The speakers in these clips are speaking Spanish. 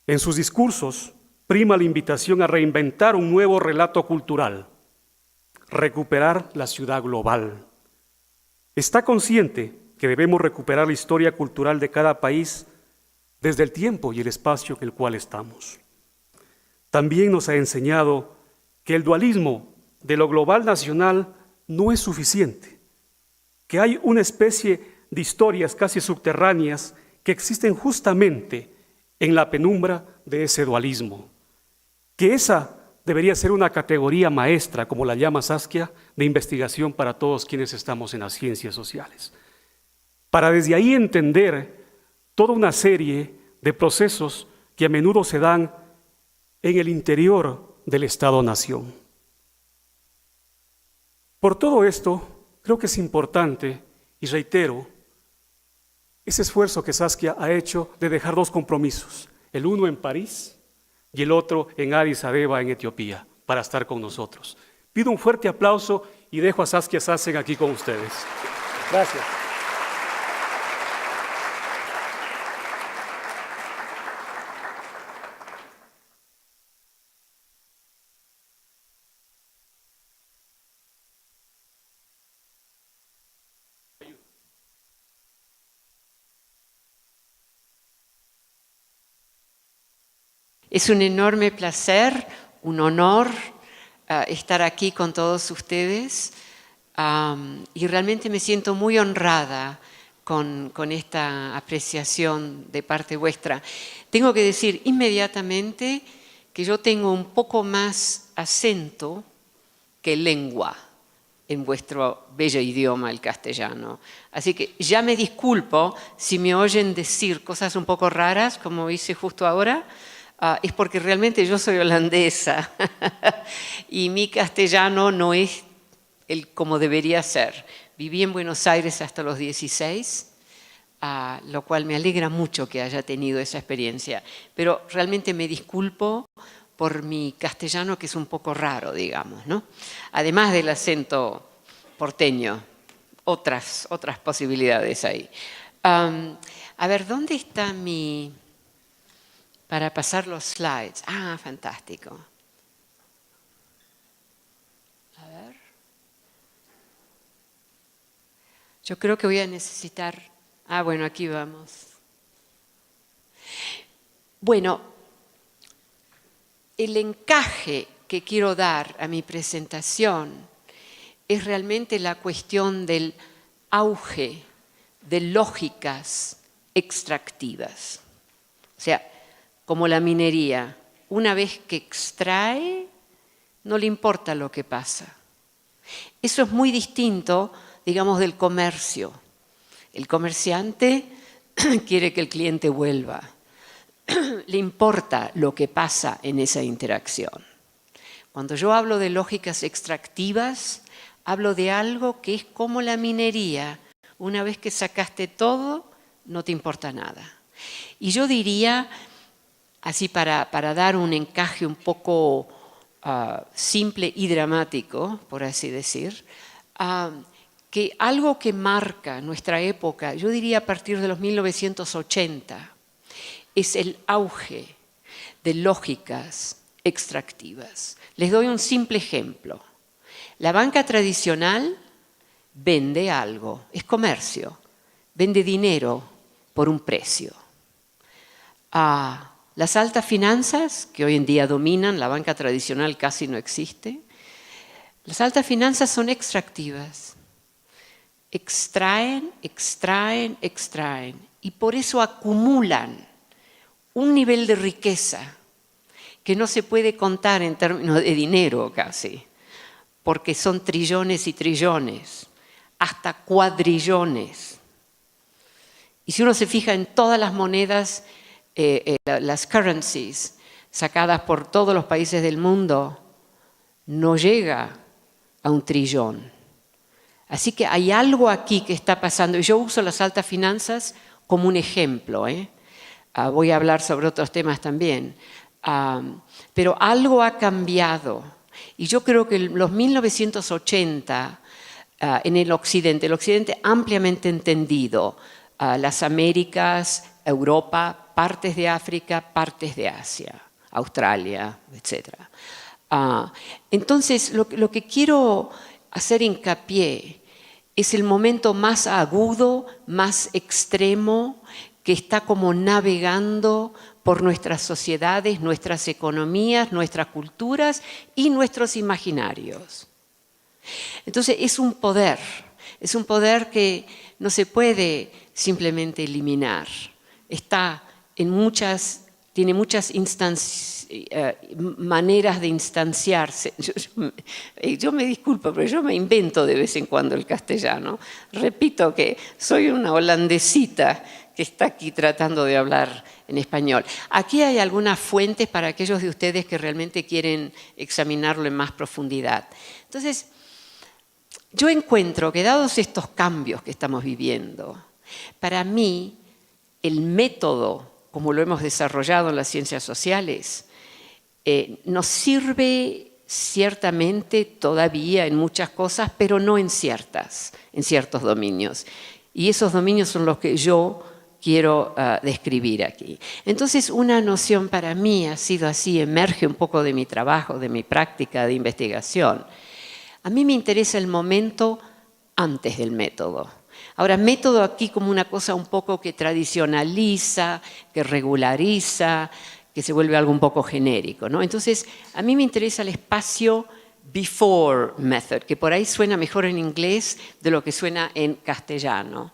En sus discursos prima la invitación a reinventar un nuevo relato cultural, recuperar la ciudad global. Está consciente que debemos recuperar la historia cultural de cada país desde el tiempo y el espacio en el cual estamos. También nos ha enseñado que el dualismo de lo global nacional no es suficiente, que hay una especie de historias casi subterráneas que existen justamente en la penumbra de ese dualismo, que esa debería ser una categoría maestra, como la llama Saskia, de investigación para todos quienes estamos en las ciencias sociales, para desde ahí entender toda una serie de procesos que a menudo se dan en el interior del Estado-Nación. Por todo esto, creo que es importante, y reitero, ese esfuerzo que Saskia ha hecho de dejar dos compromisos, el uno en París y el otro en Addis Abeba, en Etiopía, para estar con nosotros. Pido un fuerte aplauso y dejo a Saskia Sassen aquí con ustedes. Gracias. Es un enorme placer, un honor estar aquí con todos ustedes y realmente me siento muy honrada con esta apreciación de parte vuestra. Tengo que decir inmediatamente que yo tengo un poco más acento que lengua en vuestro bello idioma, el castellano. Así que ya me disculpo si me oyen decir cosas un poco raras, como hice justo ahora. Es porque realmente yo soy holandesa y mi castellano no es como debería ser. Viví en Buenos Aires hasta los 16, lo cual me alegra mucho que haya tenido esa experiencia. Pero realmente me disculpo por mi castellano, que es un poco raro, digamos, ¿no? Además del acento porteño, otras posibilidades ahí. A ver, ¿dónde está mi...? Para pasar los slides. Ah, fantástico. A ver. Yo creo que voy a necesitar... Ah, bueno, aquí vamos. Bueno, el encaje que quiero dar a mi presentación es realmente la cuestión del auge de lógicas extractivas. O sea, como la minería, una vez que extrae, no le importa lo que pasa. Eso es muy distinto, digamos, del comercio. El comerciante quiere que el cliente vuelva. Le importa lo que pasa en esa interacción. Cuando yo hablo de lógicas extractivas, hablo de algo que es como la minería. Una vez que sacaste todo, no te importa nada. Y yo diría... Así para dar un encaje un poco simple y dramático, por así decir, que algo que marca nuestra época, yo diría a partir de los 1980, es el auge de lógicas extractivas. Les doy un simple ejemplo. La banca tradicional vende algo, es comercio, vende dinero por un precio. Las altas finanzas, que hoy en día dominan, la banca tradicional casi no existe, las altas finanzas son extractivas. Extraen, extraen, extraen. Y por eso acumulan un nivel de riqueza que no se puede contar en términos de dinero casi, porque son trillones y trillones, hasta cuadrillones. Y si uno se fija en todas las monedas, las currencies sacadas por todos los países del mundo, no llega a 1 trillón. Así que hay algo aquí que está pasando. Y yo uso las altas finanzas como un ejemplo. Voy a hablar sobre otros temas también. Pero algo ha cambiado. Y yo creo que los 1980 en el Occidente ampliamente entendido, las Américas, Europa, partes de África, partes de Asia, Australia, etc. Entonces, lo que quiero hacer hincapié es el momento más agudo, más extremo, que está como navegando por nuestras sociedades, nuestras economías, nuestras culturas y nuestros imaginarios. Entonces es un poder que no se puede simplemente eliminar. Tiene muchas maneras de instanciarse. Yo me disculpo, pero yo me invento de vez en cuando el castellano. Repito que soy una holandesita que está aquí tratando de hablar en español. Aquí hay algunas fuentes para aquellos de ustedes que realmente quieren examinarlo en más profundidad. Entonces, yo encuentro que dados estos cambios que estamos viviendo, para mí el método, como lo hemos desarrollado en las ciencias sociales, nos sirve ciertamente todavía en muchas cosas, pero no en ciertos dominios. Y esos dominios son los que yo quiero describir aquí. Entonces, una noción para mí ha sido así, emerge un poco de mi trabajo, de mi práctica de investigación. A mí me interesa el momento antes del método. Ahora, método aquí como una cosa un poco que tradicionaliza, que regulariza, que se vuelve algo un poco genérico, ¿no? Entonces, a mí me interesa el espacio before method, que por ahí suena mejor en inglés de lo que suena en castellano.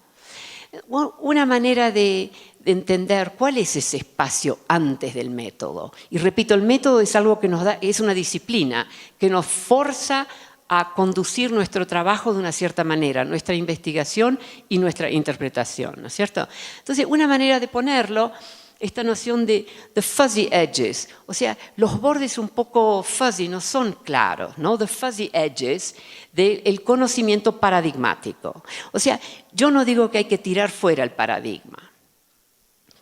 Una manera de entender cuál es ese espacio antes del método. Y repito, el método es algo que nos da, es una disciplina que nos forza a conducir nuestro trabajo de una cierta manera, nuestra investigación y nuestra interpretación, ¿no es cierto? Entonces, una manera de ponerlo, esta noción de the fuzzy edges, o sea, los bordes un poco fuzzy, no son claros, ¿no? The fuzzy edges del conocimiento paradigmático. O sea, yo no digo que hay que tirar fuera el paradigma,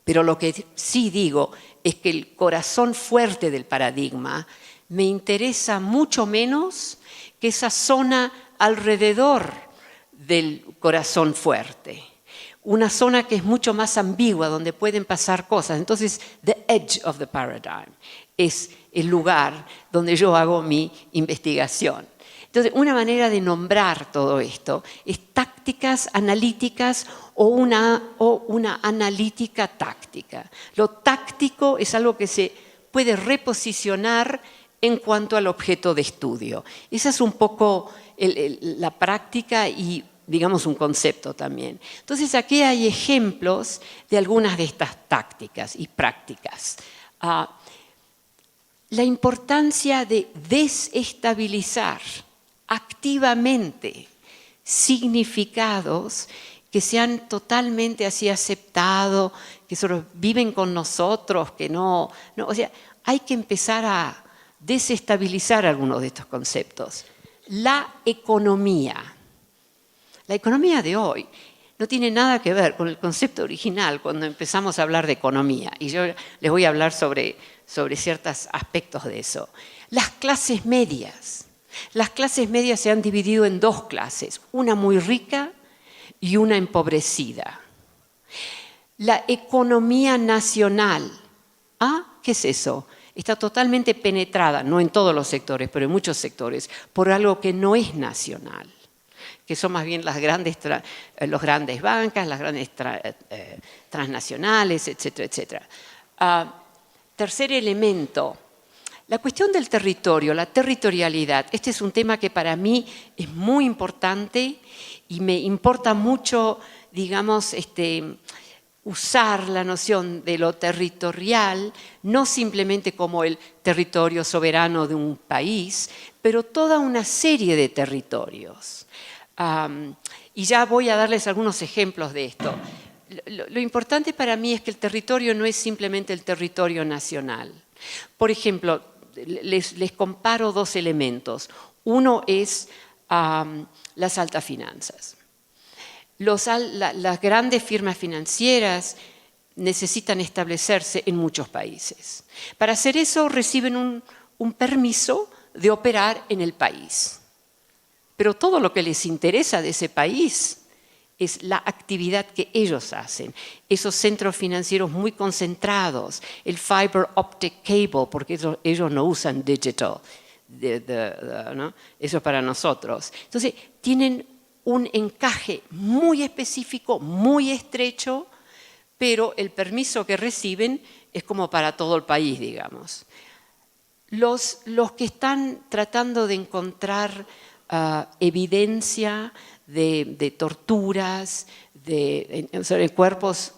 pero lo que sí digo es que el corazón fuerte del paradigma me interesa mucho menos que esa zona alrededor del corazón fuerte. Una zona que es mucho más ambigua, donde pueden pasar cosas. Entonces, the edge of the paradigm es el lugar donde yo hago mi investigación. Entonces, una manera de nombrar todo esto es tácticas analíticas o una analítica táctica. Lo táctico es algo que se puede reposicionar en cuanto al objeto de estudio. Esa es un poco la práctica y, digamos, un concepto también. Entonces, aquí hay ejemplos de algunas de estas tácticas y prácticas. La importancia de desestabilizar activamente significados que se han totalmente así aceptado, que solo viven con nosotros, que no, o sea, hay que empezar a desestabilizar algunos de estos conceptos. La economía de hoy no tiene nada que ver con el concepto original cuando empezamos a hablar de economía. Y yo les voy a hablar sobre ciertos aspectos de eso. Las clases medias. Las clases medias se han dividido en dos clases, una muy rica y una empobrecida. La economía nacional. ¿Qué es eso? Está totalmente penetrada, no en todos los sectores, pero en muchos sectores, por algo que no es nacional, que son más bien las grandes bancas, las grandes transnacionales, etcétera, etcétera. Tercer elemento, la cuestión del territorio, la territorialidad. Este es un tema que para mí es muy importante y me importa mucho, digamos, usar la noción de lo territorial, no simplemente como el territorio soberano de un país, pero toda una serie de territorios. Y ya voy a darles algunos ejemplos de esto. Lo importante para mí es que el territorio no es simplemente el territorio nacional. Por ejemplo, les comparo dos elementos. Uno es las altas finanzas. Las grandes firmas financieras necesitan establecerse en muchos países. Para hacer eso reciben un permiso de operar en el país. Pero todo lo que les interesa de ese país es la actividad que ellos hacen. Esos centros financieros muy concentrados, el fiber optic cable, porque ellos no usan digital, ¿no? Eso es para nosotros. Entonces, tienen un encaje muy específico, muy estrecho, pero el permiso que reciben es como para todo el país, digamos. Los que están tratando de encontrar evidencia de torturas, de cuerpos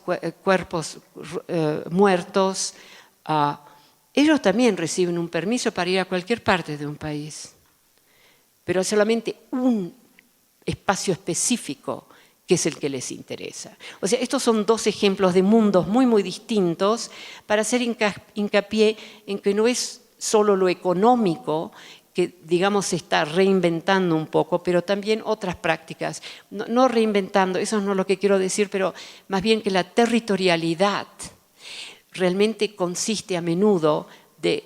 muertos, ellos también reciben un permiso para ir a cualquier parte de un país, pero solamente un espacio específico que es el que les interesa. O sea, estos son dos ejemplos de mundos muy, muy distintos para hacer hincapié en que no es solo lo económico que, digamos, se está reinventando un poco, pero también otras prácticas. No reinventando, eso no es lo que quiero decir, pero más bien que la territorialidad realmente consiste a menudo de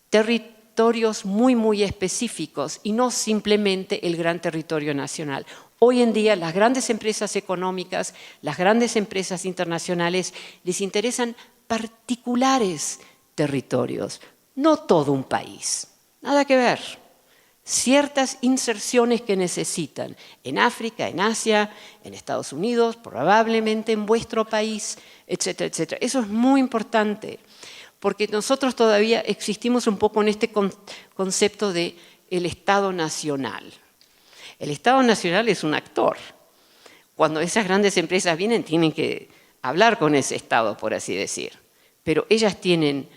territorios muy, muy específicos y no simplemente el gran territorio nacional. Hoy en día las grandes empresas económicas, las grandes empresas internacionales les interesan particulares territorios, no todo un país. Nada que ver. Ciertas inserciones que necesitan en África, en Asia, en Estados Unidos, probablemente en vuestro país, etcétera, etcétera. Eso es muy importante, porque nosotros todavía existimos un poco en este concepto de el Estado Nacional. El Estado Nacional es un actor. Cuando esas grandes empresas vienen, tienen que hablar con ese Estado, por así decir. Pero ellas tienen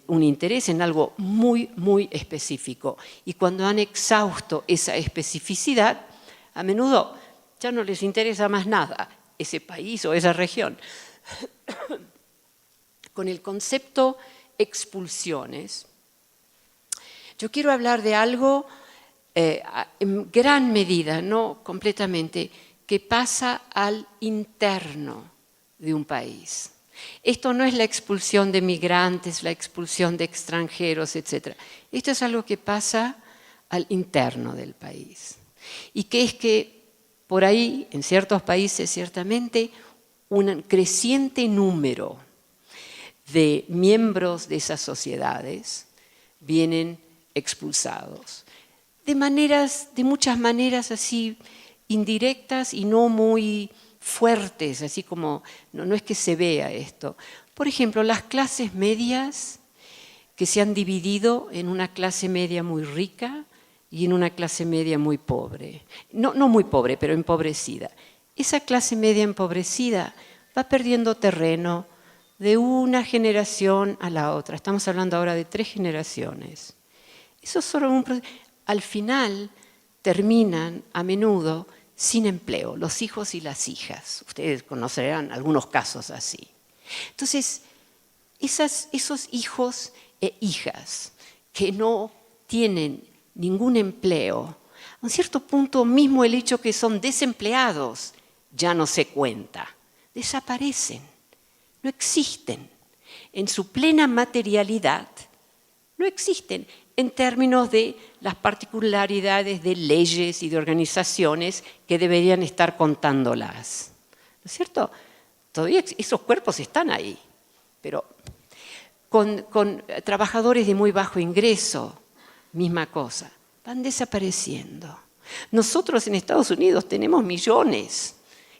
un interés en algo muy, muy específico. Y cuando han exhausto esa especificidad, a menudo ya no les interesa más nada, ese país o esa región. Con el concepto expulsiones, yo quiero hablar de algo en gran medida, no completamente, que pasa al interno de un país. Esto no es la expulsión de migrantes, la expulsión de extranjeros, etc. Esto es algo que pasa al interno del país. Y que es que por ahí, en ciertos países ciertamente, un creciente número de miembros de esas sociedades vienen expulsados. De muchas maneras así indirectas y no muy fuertes, así como, no es que se vea esto. Por ejemplo, las clases medias que se han dividido en una clase media muy rica y en una clase media muy pobre. No muy pobre, pero empobrecida. Esa clase media empobrecida va perdiendo terreno de una generación a la otra. Estamos hablando ahora de 3 generaciones. Eso es solo al final terminan a menudo sin empleo, los hijos y las hijas. Ustedes conocerán algunos casos así. Entonces, esos hijos e hijas que no tienen ningún empleo, a un cierto punto mismo el hecho que son desempleados ya no se cuenta. Desaparecen, no existen. En su plena materialidad, no existen en términos de las particularidades de leyes y de organizaciones que deberían estar contándolas. ¿No es cierto? Todavía esos cuerpos están ahí, pero con trabajadores de muy bajo ingreso, misma cosa, van desapareciendo. Nosotros en Estados Unidos tenemos millones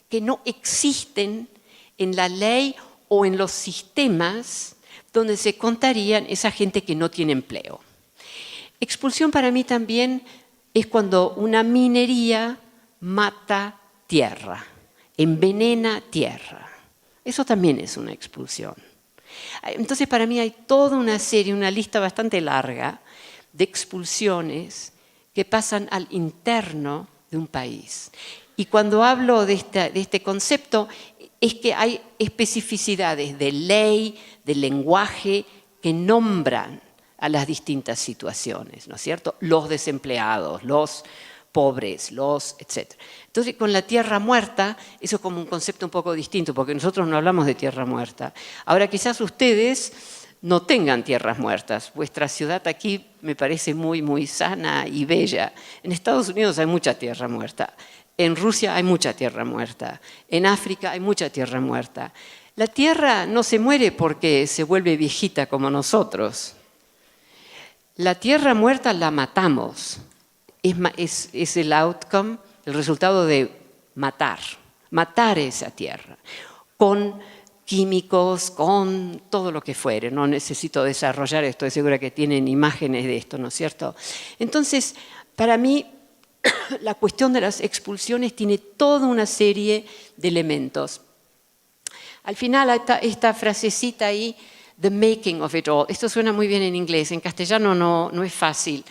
que no existen en la ley o en los sistemas donde se contarían esa gente que no tiene empleo. Expulsión para mí también es cuando una minería mata tierra, envenena tierra. Eso también es una expulsión. Entonces para mí hay toda una serie, una lista bastante larga de expulsiones que pasan al interno de un país. Y cuando hablo de este concepto es que hay especificidades de ley, de lenguaje que nombran a las distintas situaciones, ¿no es cierto? Los desempleados, los pobres, etc. Entonces, con la tierra muerta, eso es como un concepto un poco distinto, porque nosotros no hablamos de tierra muerta. Ahora, quizás ustedes no tengan tierras muertas. Vuestra ciudad aquí me parece muy, muy sana y bella. En Estados Unidos hay mucha tierra muerta. En Rusia hay mucha tierra muerta, en África hay mucha tierra muerta. La tierra no se muere porque se vuelve viejita como nosotros. La tierra muerta la matamos. Es el outcome, el resultado de matar esa tierra, con químicos, con todo lo que fuere. No necesito desarrollar esto, estoy segura que tienen imágenes de esto, ¿no es cierto? Entonces, para mí, la cuestión de las expulsiones tiene toda una serie de elementos. Al final, esta frasecita ahí, the making of it all, esto suena muy bien en inglés, en castellano no es fácil.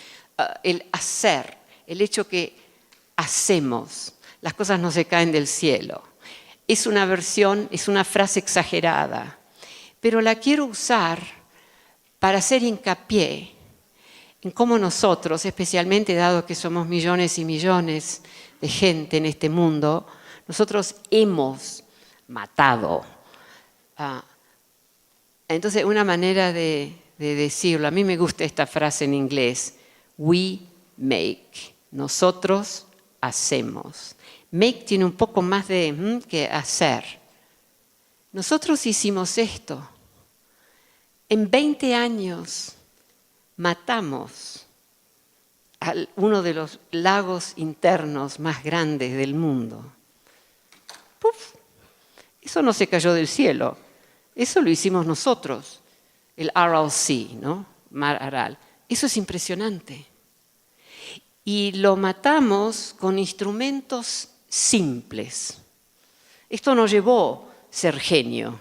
El hacer, el hecho que hacemos, las cosas no se caen del cielo. Es una versión, es una frase exagerada, pero la quiero usar para hacer hincapié en cómo nosotros, especialmente dado que somos millones y millones de gente en este mundo, nosotros hemos matado. Entonces, una manera de decirlo, a mí me gusta esta frase en inglés, we make, nosotros hacemos. Make tiene un poco más de que hacer. Nosotros hicimos esto. En 20 años matamos a uno de los lagos internos más grandes del mundo. ¡Puf! Eso no se cayó del cielo. Eso lo hicimos nosotros. El Aral Sea, ¿no? Mar Aral. Eso es impresionante. Y lo matamos con instrumentos simples. Esto no llevó ser genio.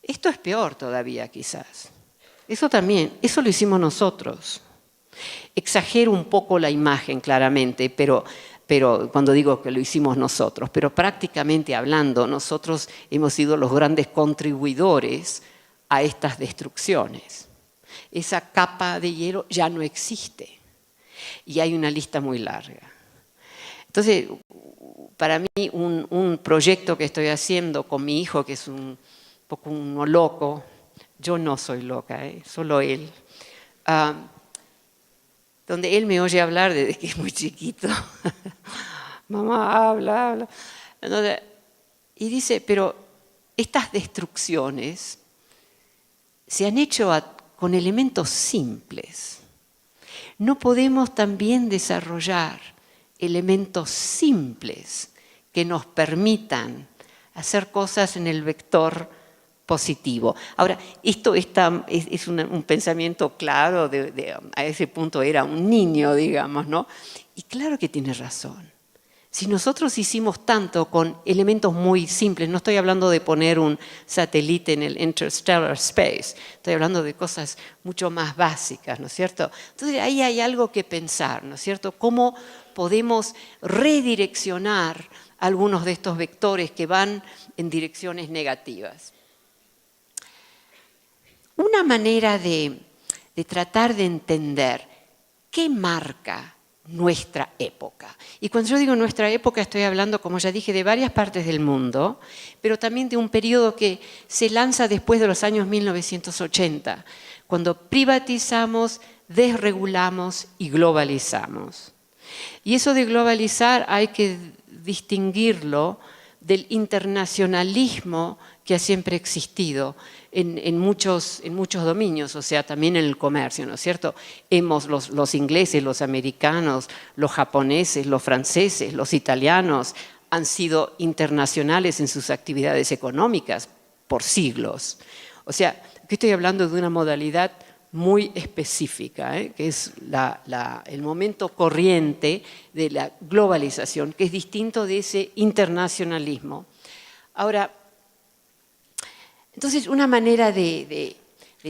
Esto es peor todavía, quizás. Eso lo hicimos nosotros. Exagero un poco la imagen, claramente, pero cuando digo que lo hicimos nosotros, pero prácticamente hablando, nosotros hemos sido los grandes contribuidores a estas destrucciones. Esa capa de hielo ya no existe y hay una lista muy larga. Entonces, para mí, un proyecto que estoy haciendo con mi hijo, que es un poco uno loco, yo no soy loca, solo él, donde él me oye hablar desde que es muy chiquito. Mamá, habla. Entonces, y dice, pero estas destrucciones se han hecho con elementos simples. ¿No podemos también desarrollar elementos simples que nos permitan hacer cosas en el vector positivo? Ahora, esto es un pensamiento claro, a ese punto era un niño, digamos, ¿no? Y claro que tiene razón. Si nosotros hicimos tanto con elementos muy simples, no estoy hablando de poner un satélite en el interstellar space, estoy hablando de cosas mucho más básicas, ¿no es cierto? Entonces ahí hay algo que pensar, ¿no es cierto? ¿Cómo podemos redireccionar algunos de estos vectores que van en direcciones negativas? Una manera de tratar de entender qué marca nuestra época. Y cuando yo digo nuestra época estoy hablando, como ya dije, de varias partes del mundo, pero también de un periodo que se lanza después de los años 1980, cuando privatizamos, desregulamos y globalizamos. Y eso de globalizar hay que distinguirlo del internacionalismo que ha siempre existido en muchos dominios, o sea, también en el comercio, ¿no es cierto? Los ingleses, los americanos, los japoneses, los franceses, los italianos han sido internacionales en sus actividades económicas por siglos. O sea, aquí estoy hablando de una modalidad muy específica, que es el momento corriente de la globalización, que es distinto de ese internacionalismo. Ahora, entonces una manera de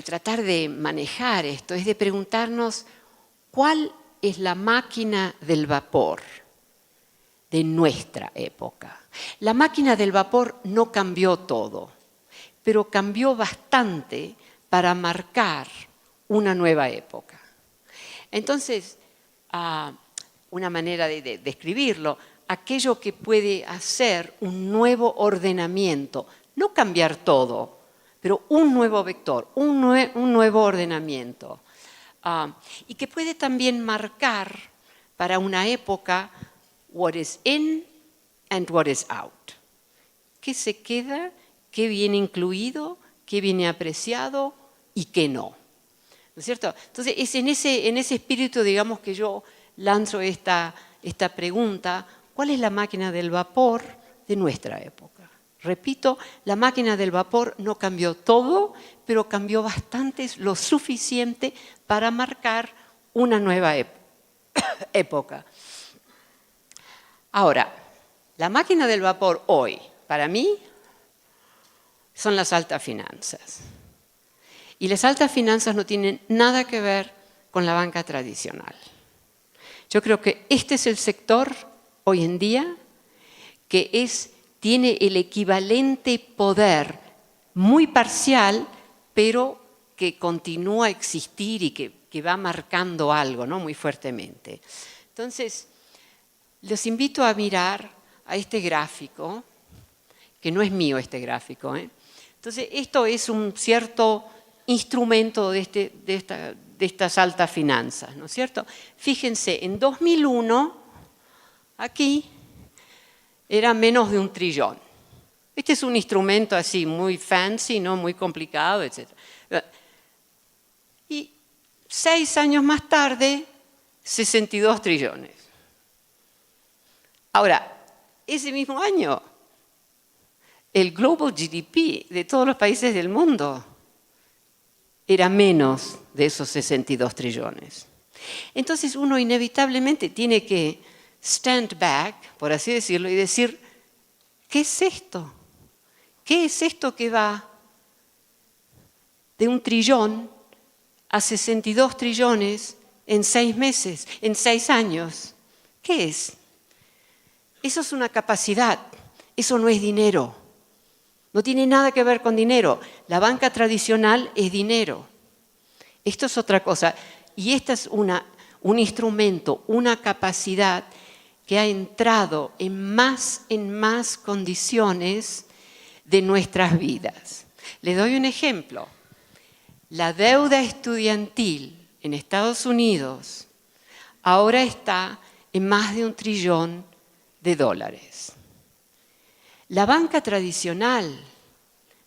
tratar de manejar esto es de preguntarnos cuál es la máquina del vapor de nuestra época. La máquina del vapor no cambió todo, pero cambió bastante para marcar una nueva época. Entonces, una manera de describirlo, aquello que puede hacer un nuevo ordenamiento, no cambiar todo, pero un nuevo vector, un nuevo ordenamiento, y que puede también marcar para una época what is in and what is out. ¿Qué se queda? ¿Qué viene incluido? ¿Qué viene apreciado? ¿Y qué no? ¿No es cierto? Entonces, es en ese espíritu, digamos, que yo lanzo esta pregunta: ¿cuál es la máquina del vapor de nuestra época? Repito, la máquina del vapor no cambió todo, pero cambió bastante, lo suficiente para marcar una nueva época. Ahora, la máquina del vapor hoy, para mí, son las altas finanzas. Y las altas finanzas no tienen nada que ver con la banca tradicional. Yo creo que este es el sector hoy en día que tiene el equivalente poder muy parcial, pero que continúa a existir y que va marcando algo, ¿no?, muy fuertemente. Entonces, los invito a mirar a este gráfico, que no es mío este gráfico, ¿eh? Entonces, esto es un cierto instrumento de estas altas finanzas, ¿no es cierto? Fíjense, en 2001, aquí, era menos de 1 trillón. Este es un instrumento así muy fancy, ¿no?, muy complicado, etc. Y 6 años más tarde, 62 trillones. Ahora, ese mismo año, el global GDP de todos los países del mundo era menos de esos 62 trillones. Entonces uno inevitablemente tiene que stand back, por así decirlo, y decir, ¿qué es esto? ¿Qué es esto que va de 1 trillón a 62 trillones en 6 meses, en 6 años? ¿Qué es? Eso es una capacidad, eso no es dinero. No tiene nada que ver con dinero. La banca tradicional es dinero. Esto es otra cosa. Y esta es un instrumento, una capacidad que ha entrado en más condiciones de nuestras vidas. Les doy un ejemplo. La deuda estudiantil en Estados Unidos ahora está en más de $1 trillón. La banca tradicional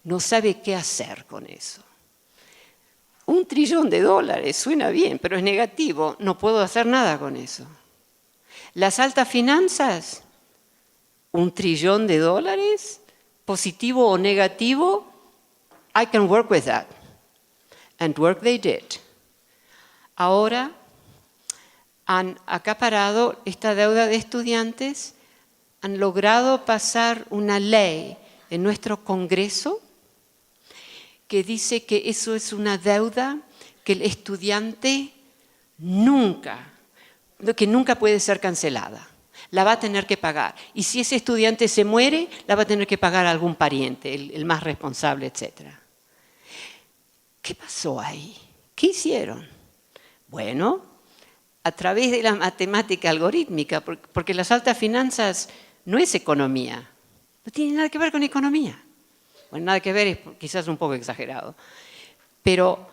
no sabe qué hacer con eso. $1 trillón suena bien, pero es negativo. No puedo hacer nada con eso. Las altas finanzas, $1 trillón, positivo o negativo, I can work with that. And work they did. Ahora han acaparado esta deuda de estudiantes, han logrado pasar una ley en nuestro Congreso que dice que eso es una deuda que el estudiante nunca puede ser cancelada. La va a tener que pagar. Y si ese estudiante se muere, la va a tener que pagar algún pariente, el más responsable, etc. ¿Qué pasó ahí? ¿Qué hicieron? Bueno, a través de la matemática algorítmica, porque las altas finanzas no es economía, no tiene nada que ver con economía. Bueno, nada que ver es quizás un poco exagerado. Pero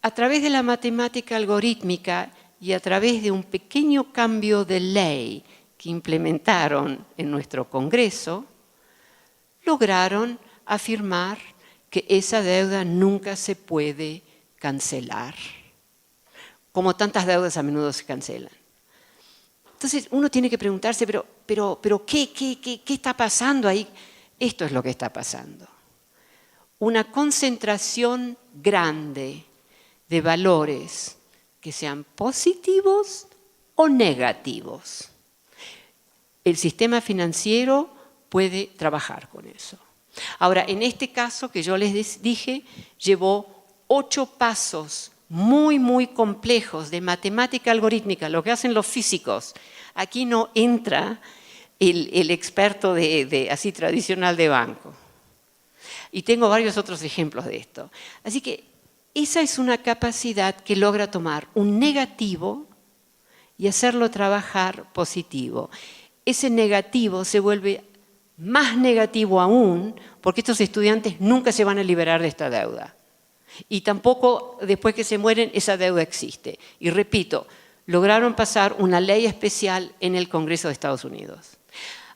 a través de la matemática algorítmica y a través de un pequeño cambio de ley que implementaron en nuestro Congreso, lograron afirmar que esa deuda nunca se puede cancelar, como tantas deudas a menudo se cancelan. Entonces uno tiene que preguntarse, pero ¿qué está pasando ahí? Esto es lo que está pasando. Una concentración grande de valores que sean positivos o negativos. El sistema financiero puede trabajar con eso. Ahora, en este caso que yo les dije, llevó 8 pasos muy complejos de matemática algorítmica, lo que hacen los físicos. Aquí no entra el experto así tradicional de banco. Y tengo varios otros ejemplos de esto. Así que esa es una capacidad que logra tomar un negativo y hacerlo trabajar positivo. Ese negativo se vuelve más negativo aún porque estos estudiantes nunca se van a liberar de esta deuda. Y tampoco después que se mueren esa deuda existe. Y repito, lograron pasar una ley especial en el Congreso de Estados Unidos.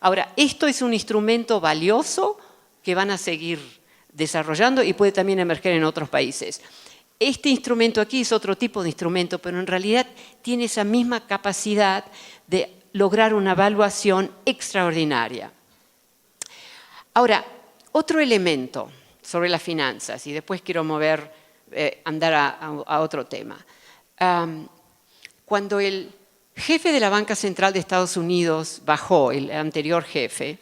Ahora, esto es un instrumento valioso que van a seguir desarrollando y puede también emerger en otros países. Este instrumento aquí es otro tipo de instrumento, pero en realidad tiene esa misma capacidad de lograr una evaluación extraordinaria. Ahora, otro elemento sobre las finanzas, y después quiero andar a otro tema. Cuando el jefe de la Banca Central de Estados Unidos bajó, el anterior jefe,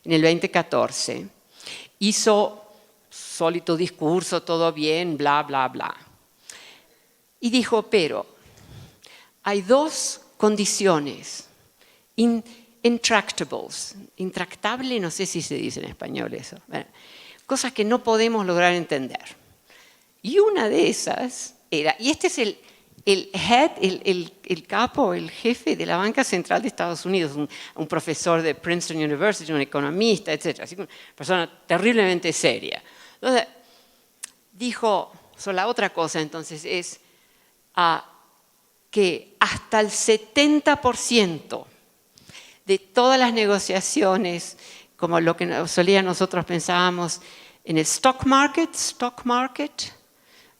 en el 2014, hizo sólido discurso, todo bien, bla, bla, bla. Y dijo, pero hay dos condiciones intractables, intractable, no sé si se dice en español eso, cosas que no podemos lograr entender. Y una de esas era, y este es el capo, el jefe de la Banca Central de Estados Unidos, un profesor de Princeton University, un economista, etc. Así que una persona terriblemente seria. Entonces, dijo, la otra cosa entonces es que hasta el 70% de todas las negociaciones, como lo que nosotros pensábamos en el stock market,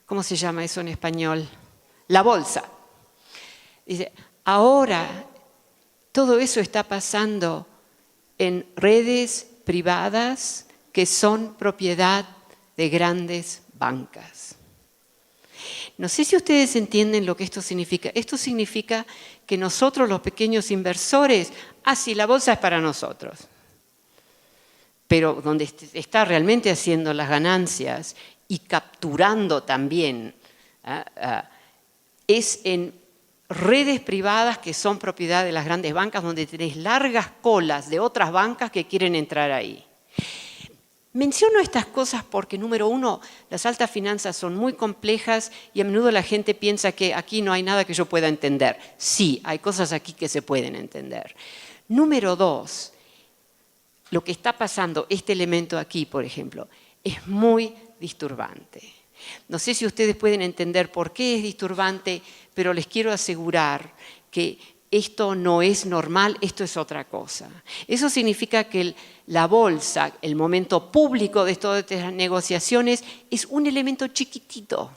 ¿cómo se llama eso en español? La bolsa. Dice, ahora todo eso está pasando en redes privadas que son propiedad de grandes bancas. No sé si ustedes entienden lo que esto significa. Esto significa que nosotros, los pequeños inversores, sí, la bolsa es para nosotros. Pero donde está realmente haciendo las ganancias y capturando también, es en redes privadas que son propiedad de las grandes bancas, donde tenés largas colas de otras bancas que quieren entrar ahí. Menciono estas cosas porque, número uno, las altas finanzas son muy complejas y a menudo la gente piensa que aquí no hay nada que yo pueda entender. Sí, hay cosas aquí que se pueden entender. Número dos, lo que está pasando, este elemento aquí, por ejemplo, es muy disturbante. No sé si ustedes pueden entender por qué es disturbante, pero les quiero asegurar que esto no es normal, esto es otra cosa. Eso significa que la bolsa, el momento público de todas estas negociaciones, es un elemento chiquitito.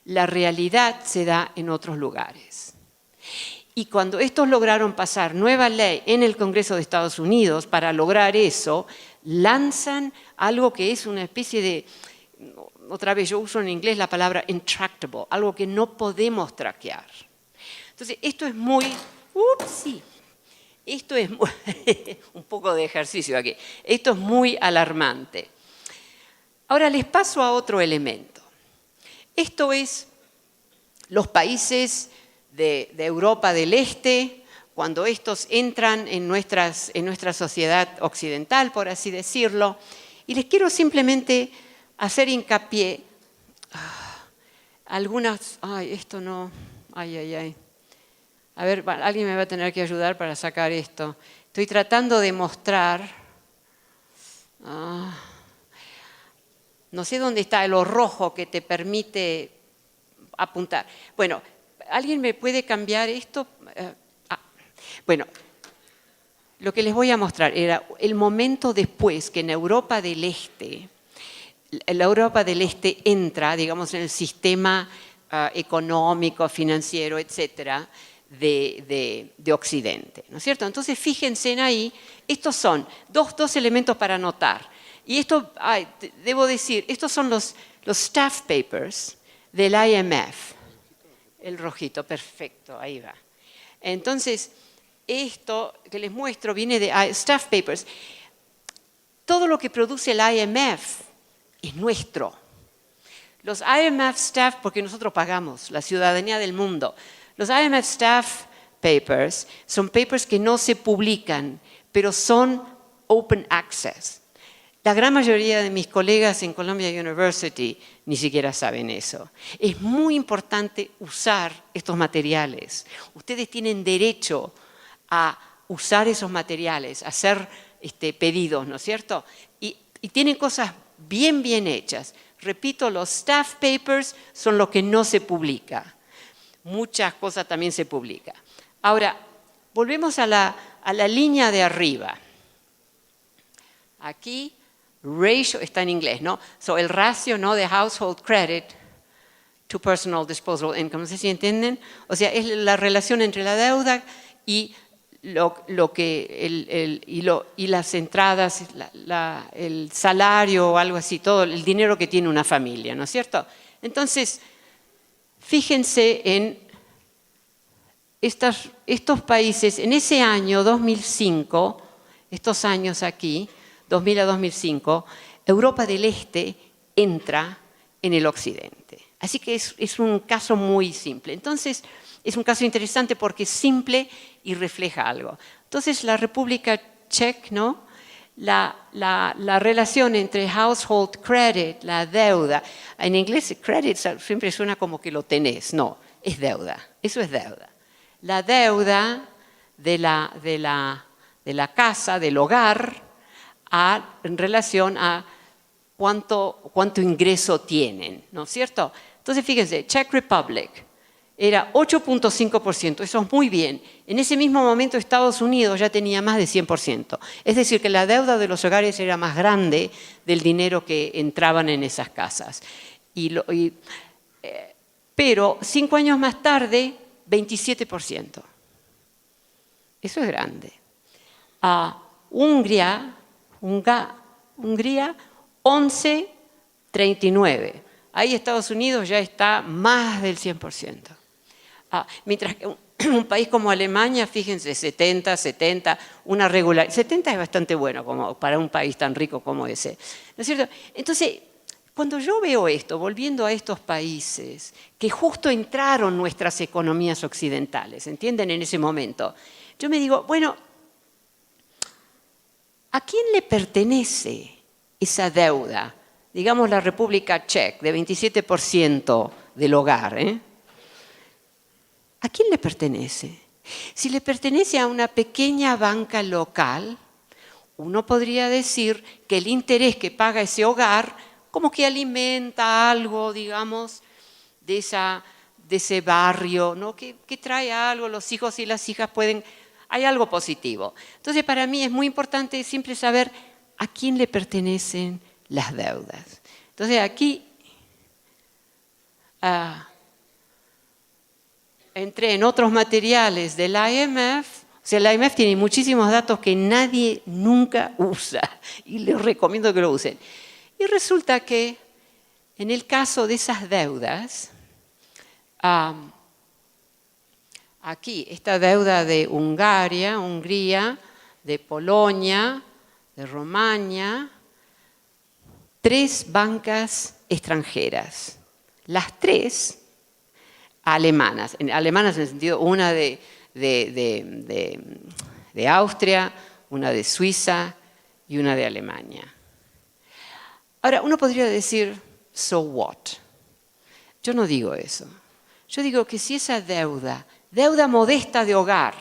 La realidad se da en otros lugares. Y cuando estos lograron pasar nueva ley en el Congreso de Estados Unidos, para lograr eso, lanzan algo que es una especie de, otra vez yo uso en inglés la palabra intractable, algo que no podemos traquear. Entonces, esto es muy, esto es muy, un poco de ejercicio aquí, esto es muy alarmante. Ahora les paso a otro elemento. Esto es los países de Europa del Este, cuando estos entran en nuestra sociedad occidental, por así decirlo, y les quiero simplemente hacer hincapié algunas, esto no, A ver, alguien me va a tener que ayudar para sacar esto. Estoy tratando de mostrar, no sé dónde está lo rojo que te permite apuntar. Bueno, ¿alguien me puede cambiar esto? Bueno, lo que les voy a mostrar era el momento después que en Europa del Este, la Europa del Este entra, digamos, en el sistema económico, financiero, etcétera, de Occidente, ¿no es cierto? Entonces, fíjense en ahí, estos son dos elementos para anotar. Y esto, debo decir, estos son los staff papers del IMF. El rojito, perfecto, ahí va. Entonces, esto que les muestro viene de staff papers. Todo lo que produce el IMF es nuestro. Los IMF staff, porque nosotros pagamos, la ciudadanía del mundo. Los IMF staff papers son papers que no se publican, pero son open access. La gran mayoría de mis colegas en Columbia University ni siquiera saben eso. Es muy importante usar estos materiales. Ustedes tienen derecho a usar esos materiales, a hacer pedidos, ¿no es cierto? Y tienen cosas bien hechas. Repito, los staff papers son lo que no se publica. muchas cosas también se publican. Ahora, volvemos a la línea de arriba. Aquí, ratio está en inglés, ¿no? So, el ratio, ¿no?, de household credit to personal disposable income. No sé si entienden. O sea, es la relación entre la deuda y las entradas, el salario o algo así, todo el dinero que tiene una familia, ¿no es cierto? Entonces, fíjense en estos países, en ese año 2005, estos años aquí, 2000 a 2005, Europa del Este entra en el Occidente. Así que es un caso muy simple. Entonces, es un caso interesante porque es simple y refleja algo. Entonces, la República Checa, ¿no?, la relación entre household credit, la deuda, en inglés credit siempre suena como que lo tenés, no, es deuda, eso es deuda. La deuda de la casa, del hogar, en relación a cuánto ingreso tienen, ¿no es cierto? Entonces, fíjense, Czech Republic era 8.5%, eso es muy bien. En ese mismo momento Estados Unidos ya tenía más de 100%. Es decir, que la deuda de los hogares era más grande del dinero que entraban en esas casas. Pero 5 años más tarde, 27%. Eso es grande. Hungría, 11,39%. Ahí Estados Unidos ya está más del 100%. Mientras que un país como Alemania, fíjense, 70, una regular. 70 es bastante bueno como para un país tan rico como ese. ¿No es cierto? Entonces, cuando yo veo esto, volviendo a estos países que justo entraron nuestras economías occidentales, ¿entienden? En ese momento, yo me digo, bueno, ¿a quién le pertenece esa deuda? Digamos la República Checa, de 27% del hogar, ¿A quién le pertenece? Si le pertenece a una pequeña banca local, uno podría decir que el interés que paga ese hogar como que alimenta algo, digamos, de ese barrio, ¿no? que trae algo, los hijos y las hijas pueden, hay algo positivo. Entonces, para mí es muy importante siempre saber a quién le pertenecen las deudas. Entonces, aquí entré en otros materiales del IMF. O sea, el IMF tiene muchísimos datos que nadie nunca usa y les recomiendo que lo usen. Y resulta que en el caso de esas deudas, aquí esta deuda de Hungría, de Polonia, de Rumania, 3 bancas extranjeras, las 3 alemanas en el sentido, una de Austria, una de Suiza y una de Alemania. Ahora, uno podría decir, so what? Yo no digo eso. Yo digo que si esa deuda modesta de hogar,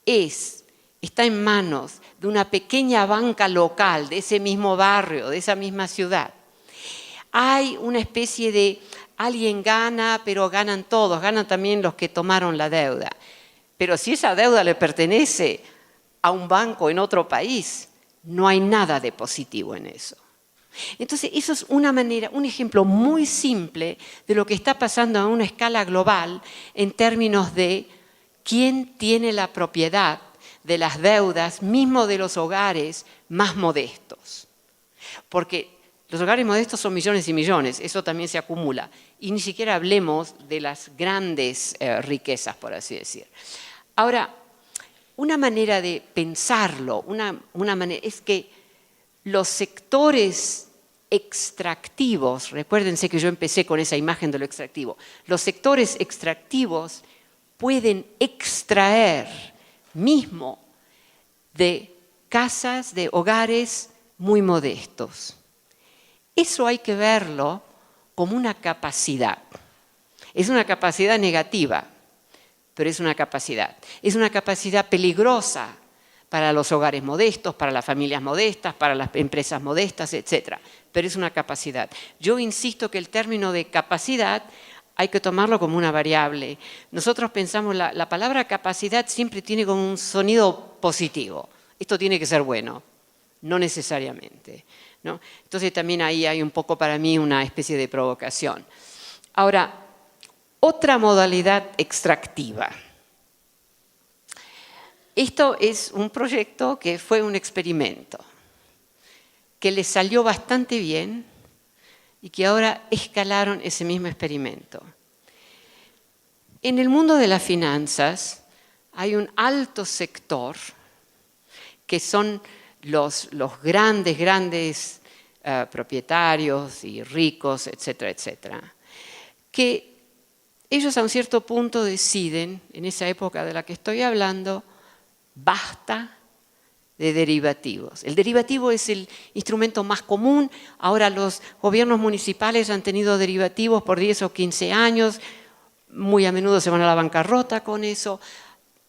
está en manos de una pequeña banca local, de ese mismo barrio, de esa misma ciudad, hay una especie de alguien gana, pero ganan todos, ganan también los que tomaron la deuda. Pero si esa deuda le pertenece a un banco en otro país, no hay nada de positivo en eso. Entonces, eso es un ejemplo muy simple de lo que está pasando a una escala global en términos de quién tiene la propiedad de las deudas, mismo de los hogares más modestos. Porque los hogares modestos son millones y millones, eso también se acumula. Y ni siquiera hablemos de las grandes riquezas, por así decir. Ahora, una manera de pensarlo, una manera es que los sectores extractivos, recuérdense que yo empecé con esa imagen de lo extractivo, los sectores extractivos pueden extraer mismo de casas, de hogares muy modestos. Eso hay que verlo como una capacidad. Es una capacidad negativa, pero es una capacidad. Es una capacidad peligrosa para los hogares modestos, para las familias modestas, para las empresas modestas, etc. Pero es una capacidad. Yo insisto que el término de capacidad hay que tomarlo como una variable. Nosotros pensamos, la palabra capacidad siempre tiene como un sonido positivo. Esto tiene que ser bueno, no necesariamente, ¿no? Entonces también ahí hay un poco para mí una especie de provocación. Ahora, otra modalidad extractiva. Esto es un proyecto que fue un experimento, que les salió bastante bien y que ahora escalaron ese mismo experimento. En el mundo de las finanzas hay un alto sector que son los grandes propietarios y ricos, etcétera, etcétera, que ellos a un cierto punto deciden, en esa época de la que estoy hablando, basta de derivativos. El derivativo es el instrumento más común. Ahora los gobiernos municipales han tenido derivativos por 10 o 15 años. Muy a menudo se van a la bancarrota con eso.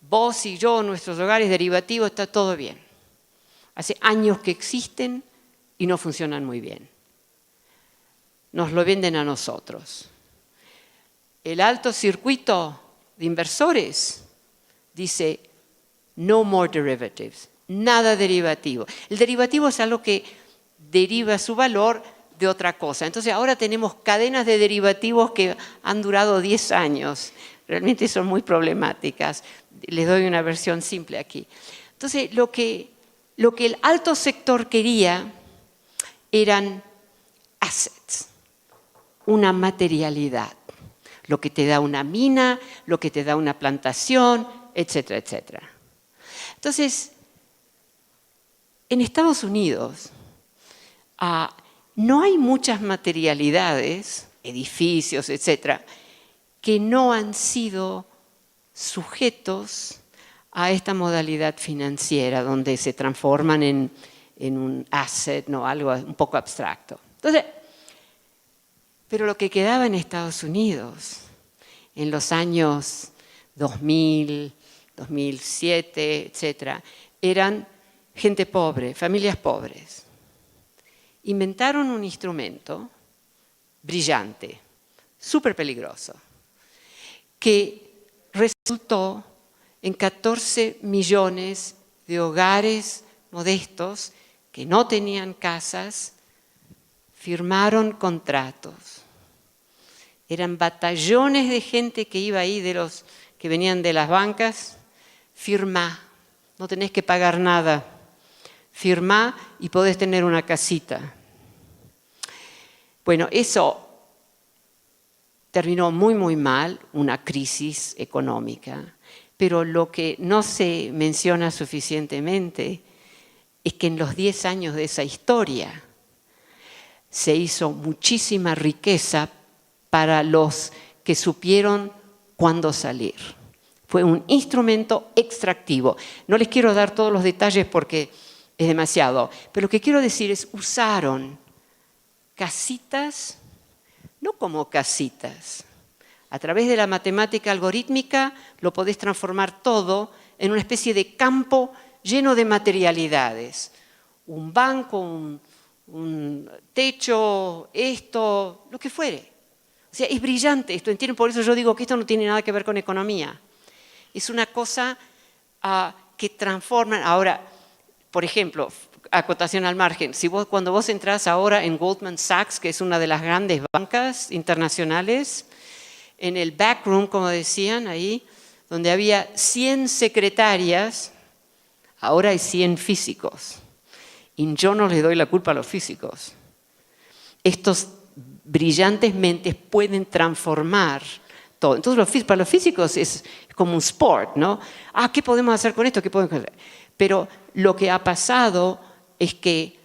Vos y yo, nuestros hogares derivativos, está todo bien. Hace años que existen y no funcionan muy bien. Nos lo venden a nosotros. El alto circuito de inversores dice no more derivatives. Nada derivativo. El derivativo es algo que deriva su valor de otra cosa. Entonces ahora tenemos cadenas de derivativos que han durado 10 años. Realmente son muy problemáticas. Les doy una versión simple aquí. Entonces lo que el alto sector quería eran assets, una materialidad. Lo que te da una mina, lo que te da una plantación, etcétera, etcétera. Entonces, en Estados Unidos no hay muchas materialidades, edificios, etcétera, que no han sido sujetos a esta modalidad financiera donde se transforman en un asset, no, algo un poco abstracto. Entonces, pero lo que quedaba en Estados Unidos en los años 2000, 2007, etcétera, eran gente pobre, familias pobres. Inventaron un instrumento brillante, súper peligroso, que resultó en 14 millones de hogares modestos que no tenían casas, firmaron contratos. Eran batallones de gente que iba ahí, de los que venían de las bancas, firmá, no tenés que pagar nada. Firmá y podés tener una casita. Bueno, eso terminó muy, muy mal, una crisis económica. Pero lo que no se menciona suficientemente es que en los 10 años de esa historia se hizo muchísima riqueza para los que supieron cuándo salir. Fue un instrumento extractivo. No les quiero dar todos los detalles porque es demasiado, pero lo que quiero decir es, usaron casitas, no como casitas. A través de la matemática algorítmica lo podés transformar todo en una especie de campo lleno de materialidades. Un banco, un techo, esto, lo que fuere. O sea, es brillante esto, ¿entienden? Por eso yo digo que esto no tiene nada que ver con economía. Es una cosa que transforma. Ahora, por ejemplo, acotación al margen, cuando vos entrás ahora en Goldman Sachs, que es una de las grandes bancas internacionales, en el backroom, como decían ahí, donde había 100 secretarias, ahora hay 100 físicos. Y yo no les doy la culpa a los físicos. Estos brillantes mentes pueden transformar todo. Entonces, para los físicos es como un sport, ¿no? ¿Qué podemos hacer con esto? ¿Qué podemos hacer? Pero lo que ha pasado es que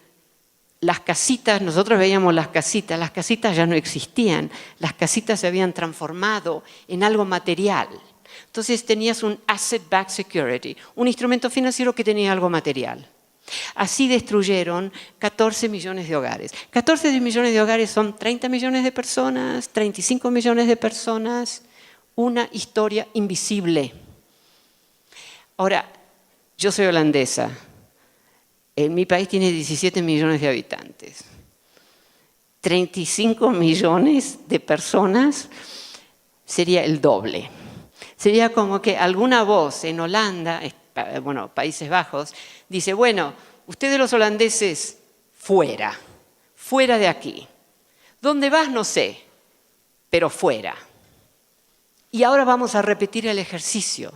las casitas, nosotros veíamos las casitas ya no existían, las casitas se habían transformado en algo material. Entonces tenías un asset-backed security, un instrumento financiero que tenía algo material. Así destruyeron 14 millones de hogares. 14 millones de hogares son 30 millones de personas, 35 millones de personas, una historia invisible. Ahora, yo soy holandesa. Mi país tiene 17 millones de habitantes. 35 millones de personas sería el doble. Sería como que alguna voz en Holanda, bueno, Países Bajos, dice, bueno, ustedes los holandeses, fuera de aquí. ¿Dónde vas? No sé, pero fuera. Y ahora vamos a repetir el ejercicio.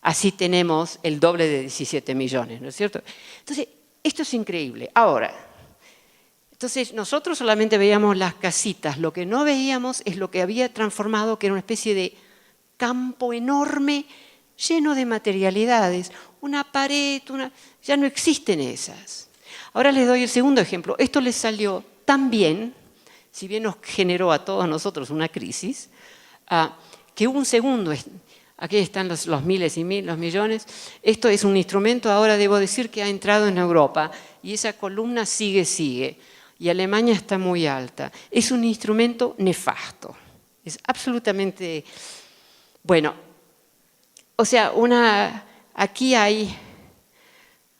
Así tenemos el doble de 17 millones, ¿no es cierto? Entonces, esto es increíble. Ahora, entonces nosotros solamente veíamos las casitas. Lo que no veíamos es lo que había transformado, que era una especie de campo enorme, lleno de materialidades. Una pared, ya no existen esas. Ahora les doy el segundo ejemplo. Esto les salió tan bien, si bien nos generó a todos nosotros una crisis, que hubo un segundo. Aquí están los miles y los millones. Esto es un instrumento, ahora debo decir, que ha entrado en Europa y esa columna sigue. Y Alemania está muy alta. Es un instrumento nefasto. Es absolutamente... Bueno, o sea, aquí hay...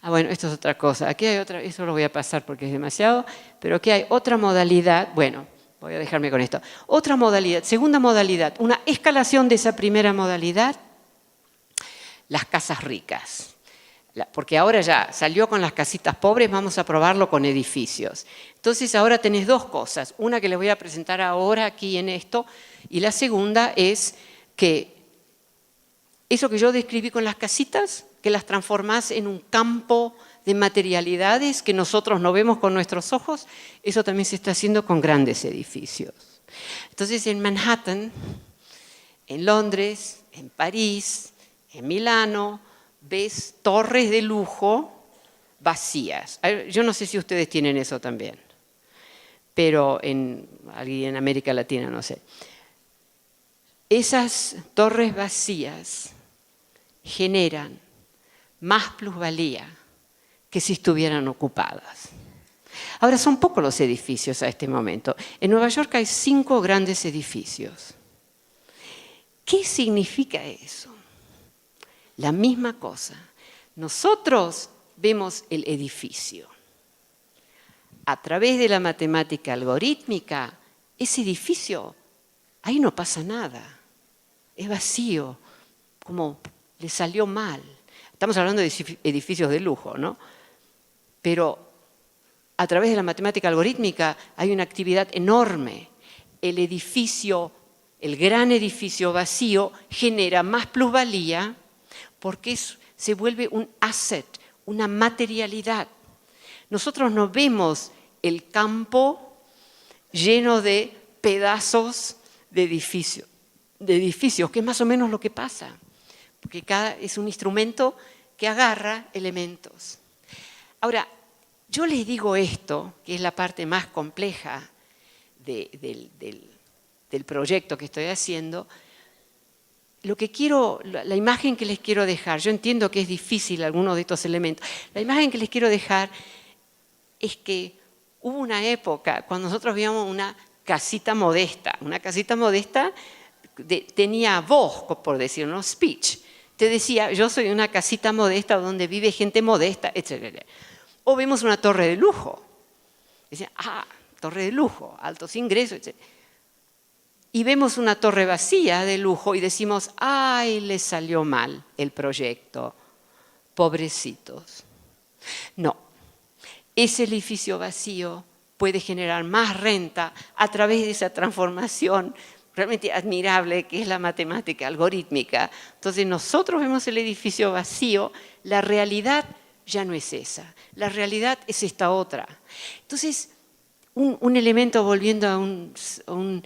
bueno, esto es otra cosa. Aquí hay otra, eso lo voy a pasar porque es demasiado, pero aquí hay otra modalidad. Bueno, voy a dejarme con esto. Otra modalidad, segunda modalidad, una escalación de esa primera modalidad, las casas ricas. Porque ahora ya salió con las casitas pobres, vamos a probarlo con edificios. Entonces ahora tenés dos cosas. Una que les voy a presentar ahora aquí en esto, y la segunda es que eso que yo describí con las casitas, que las transformás en un campo de materialidades que nosotros no vemos con nuestros ojos, eso también se está haciendo con grandes edificios. Entonces en Manhattan, en Londres, en París, en Milano, ves torres de lujo vacías. Yo no sé si ustedes tienen eso también, pero en América Latina no sé. Esas torres vacías generan más plusvalía que si estuvieran ocupadas. Ahora, son pocos los edificios a este momento. En Nueva York hay 5 grandes edificios. ¿Qué significa eso? La misma cosa. Nosotros vemos el edificio. A través de la matemática algorítmica, ese edificio, ahí no pasa nada. Es vacío, como le salió mal. Estamos hablando de edificios de lujo, ¿no? Pero a través de la matemática algorítmica hay una actividad enorme. El edificio, el gran edificio vacío, genera más plusvalía porque se vuelve un asset, una materialidad. Nosotros no vemos el campo lleno de pedazos de edificios, que es más o menos lo que pasa. Porque es un instrumento que agarra elementos. Ahora, yo les digo esto, que es la parte más compleja del proyecto que estoy haciendo. La imagen que les quiero dejar, yo entiendo que es difícil algunos de estos elementos. La imagen que les quiero dejar es que hubo una época cuando nosotros veíamos una casita modesta. Una casita modesta tenía voz, por decirlo, ¿no? Speech. Te decía, yo soy una casita modesta donde vive gente modesta, etc. O vemos una torre de lujo. Decía, torre de lujo, altos ingresos, etc. Y vemos una torre vacía de lujo y decimos, ¡ay, les salió mal el proyecto! Pobrecitos. No, ese edificio vacío puede generar más renta a través de esa transformación realmente admirable que es la matemática algorítmica. Entonces nosotros vemos el edificio vacío, la realidad ya no es esa, la realidad es esta otra. Entonces, un elemento volviendo a un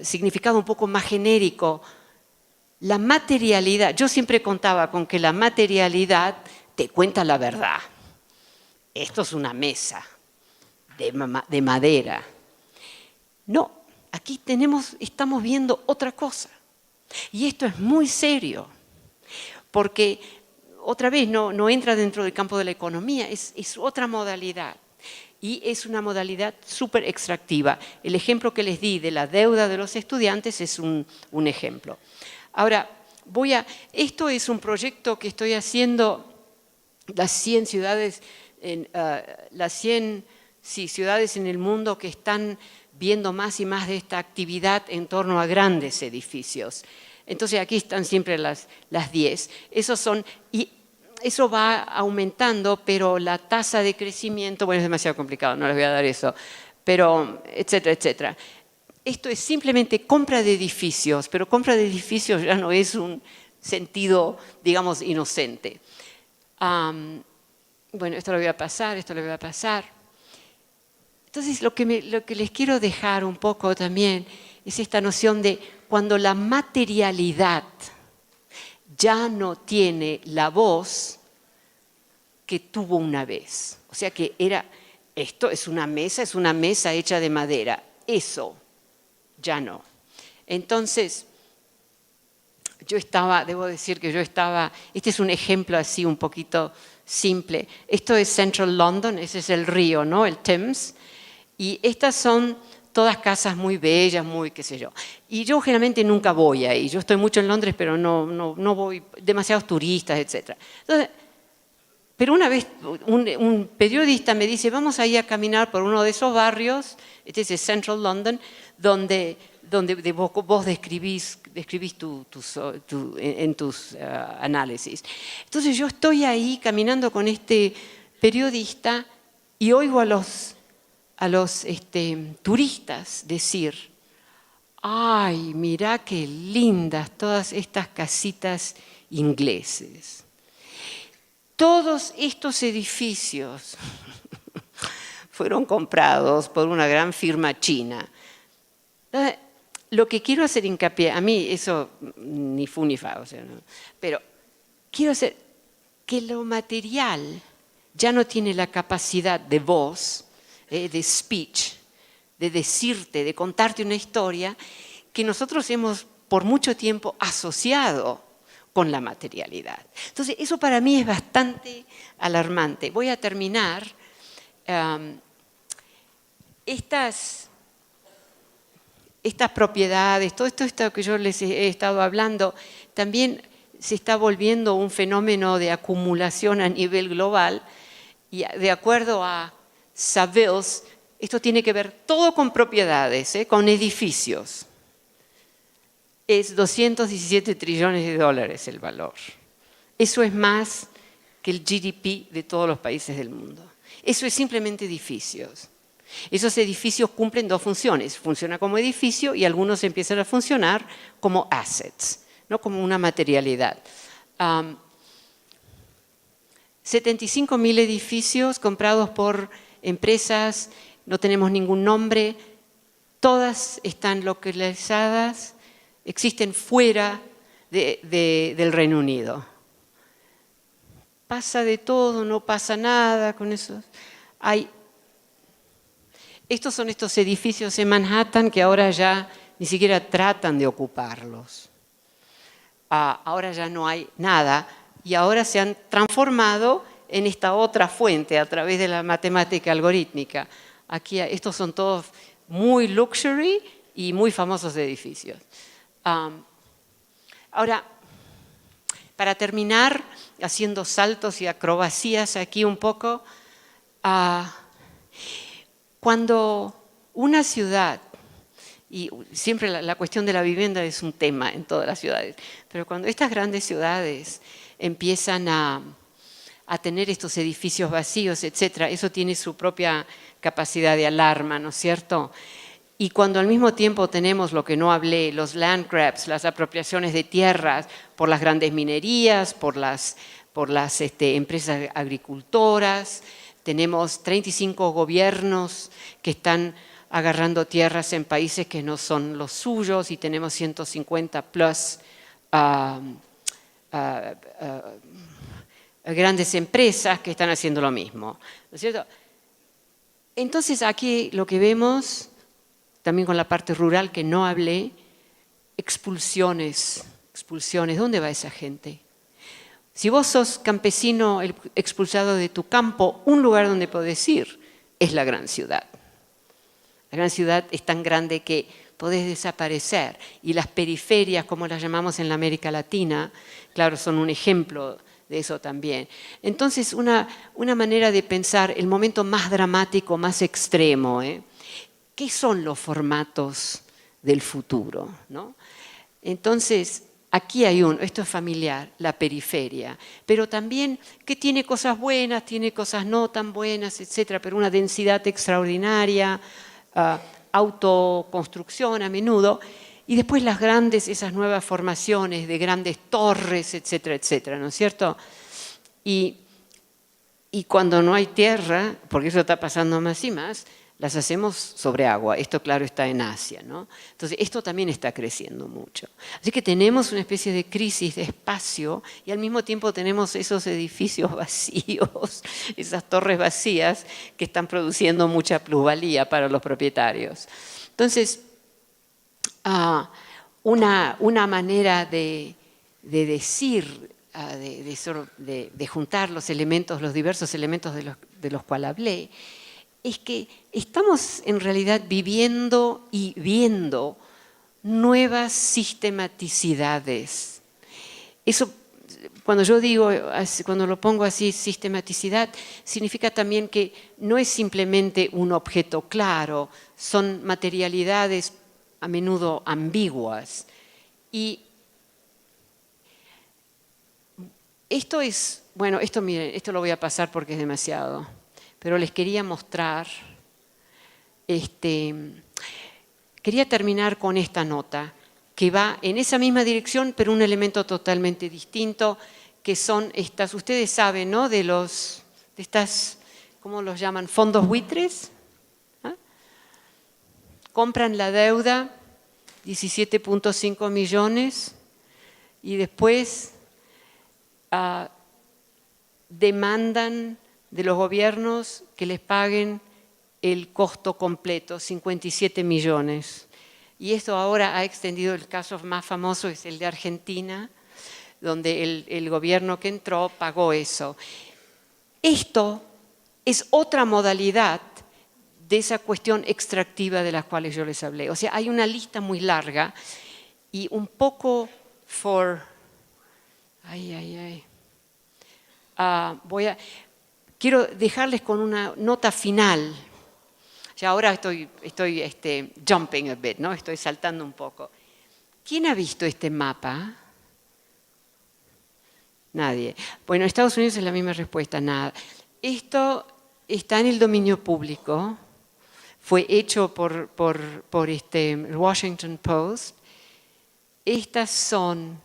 significado un poco más genérico, la materialidad, yo siempre contaba con que la materialidad te cuenta la verdad. Esto es una mesa de madera. No. Aquí estamos viendo otra cosa. Y esto es muy serio, porque otra vez no entra dentro del campo de la economía, es otra modalidad. Y es una modalidad súper extractiva. El ejemplo que les di de la deuda de los estudiantes es un ejemplo. Ahora, esto es un proyecto que estoy haciendo, las 100 ciudades, ciudades en el mundo que están viendo más y más de esta actividad en torno a grandes edificios. Entonces aquí están siempre las 10. Y eso va aumentando, pero la tasa de crecimiento, bueno, es demasiado complicado, no les voy a dar eso, pero etcétera, etcétera. Esto es simplemente compra de edificios, pero compra de edificios ya no es un sentido, digamos, inocente. Bueno, esto lo voy a pasar, esto lo voy a pasar. Entonces, lo que les quiero dejar un poco también es esta noción de cuando la materialidad ya no tiene la voz que tuvo una vez. O sea que esto es una mesa hecha de madera. Eso ya no. Entonces, debo decir que este es un ejemplo así un poquito simple. Esto es Central London, ese es el río, ¿no? El Thames. Y estas son todas casas muy bellas, muy qué sé yo. Y yo generalmente nunca voy ahí. Yo estoy mucho en Londres, pero no voy, demasiados turistas, etc. Entonces, pero una vez un periodista me dice, vamos a ir a caminar por uno de esos barrios, este es Central London, donde vos describís en tus análisis. Entonces yo estoy ahí caminando con este periodista y oigo a los turistas decir, ¡ay, mirá qué lindas todas estas casitas ingleses! Todos estos edificios fueron comprados por una gran firma china. Lo que quiero hacer hincapié, a mí eso ni fu ni fa, o sea, ¿no? Pero quiero hacer que lo material ya no tiene la capacidad de voz, de speech, de decirte, de contarte una historia que nosotros hemos por mucho tiempo asociado con la materialidad. Entonces, eso para mí es bastante alarmante. Voy a terminar. Estas propiedades, todo esto que yo les he estado hablando, también se está volviendo un fenómeno de acumulación a nivel global. Y de acuerdo a Savills, esto tiene que ver todo con propiedades, con edificios. Es 217 trillones de dólares el valor. Eso es más que el GDP de todos los países del mundo. Eso es simplemente edificios. Esos edificios cumplen dos funciones. Funciona como edificio y algunos empiezan a funcionar como assets, no como una materialidad. 75.000 edificios comprados por empresas, no tenemos ningún nombre, todas están localizadas, existen fuera del Reino Unido. Pasa de todo, no pasa nada con eso. Estos son estos edificios en Manhattan que ahora ya ni siquiera tratan de ocuparlos. Ahora ya no hay nada y ahora se han transformado en esta otra fuente a través de la matemática algorítmica. Aquí estos son todos muy luxury y muy famosos edificios. Ahora, para terminar, haciendo saltos y acrobacias aquí un poco, cuando una ciudad, y siempre la cuestión de la vivienda es un tema en todas las ciudades, pero cuando estas grandes ciudades empiezan a tener estos edificios vacíos, etcétera, eso tiene su propia capacidad de alarma, ¿no es cierto? Y cuando al mismo tiempo tenemos lo que no hablé, los land grabs, las apropiaciones de tierras por las grandes minerías, por las empresas agricultoras, tenemos 35 gobiernos que están agarrando tierras en países que no son los suyos y tenemos 150 plus grandes empresas que están haciendo lo mismo, ¿no es cierto? Entonces aquí lo que vemos, también con la parte rural que no hablé, expulsiones. ¿Dónde va esa gente? Si vos sos campesino expulsado de tu campo, un lugar donde podés ir es la gran ciudad. La gran ciudad es tan grande que podés desaparecer. Y las periferias, como las llamamos en la América Latina, claro, son un ejemplo de eso también. Entonces, una manera de pensar el momento más dramático, más extremo, ¿qué son los formatos del futuro? ¿No? Entonces, aquí hay esto es familiar, la periferia, pero también que tiene cosas buenas, tiene cosas no tan buenas, etcétera, pero una densidad extraordinaria, autoconstrucción a menudo, y después las grandes, esas nuevas formaciones de grandes torres, etcétera, etcétera, ¿no es cierto? Y cuando no hay tierra, porque eso está pasando más y más, las hacemos sobre agua. Esto, claro, está en Asia, ¿no? Entonces, esto también está creciendo mucho. Así que tenemos una especie de crisis de espacio y al mismo tiempo tenemos esos edificios vacíos, esas torres vacías que están produciendo mucha plusvalía para los propietarios. Entonces, una manera de decir, de juntar los elementos, los diversos elementos de los cuales hablé, es que estamos en realidad viviendo y viendo nuevas sistematicidades. Eso, cuando yo digo, cuando lo pongo así, sistematicidad, significa también que no es simplemente un objeto claro, son materialidades a menudo ambiguas. Y esto es, bueno, miren, esto lo voy a pasar porque es demasiado, pero les quería mostrar, quería terminar con esta nota, que va en esa misma dirección, pero un elemento totalmente distinto, que son estas, ustedes saben, ¿no? De estas, ¿cómo los llaman? Fondos buitres. ¿Ah? Compran la deuda, 17.5 millones, y después demandan de los gobiernos que les paguen el costo completo, 57 millones. Y esto ahora ha extendido, el caso más famoso es el de Argentina, donde el gobierno que entró pagó eso. Esto es otra modalidad de esa cuestión extractiva de las cuales yo les hablé. O sea, hay una lista muy larga y un poco quiero dejarles con una nota final. Ya ahora estoy jumping a bit, ¿no? Estoy saltando un poco. ¿Quién ha visto este mapa? Nadie. Bueno, en Estados Unidos es la misma respuesta, nada. Esto está en el dominio público, fue hecho por Washington Post. Estas son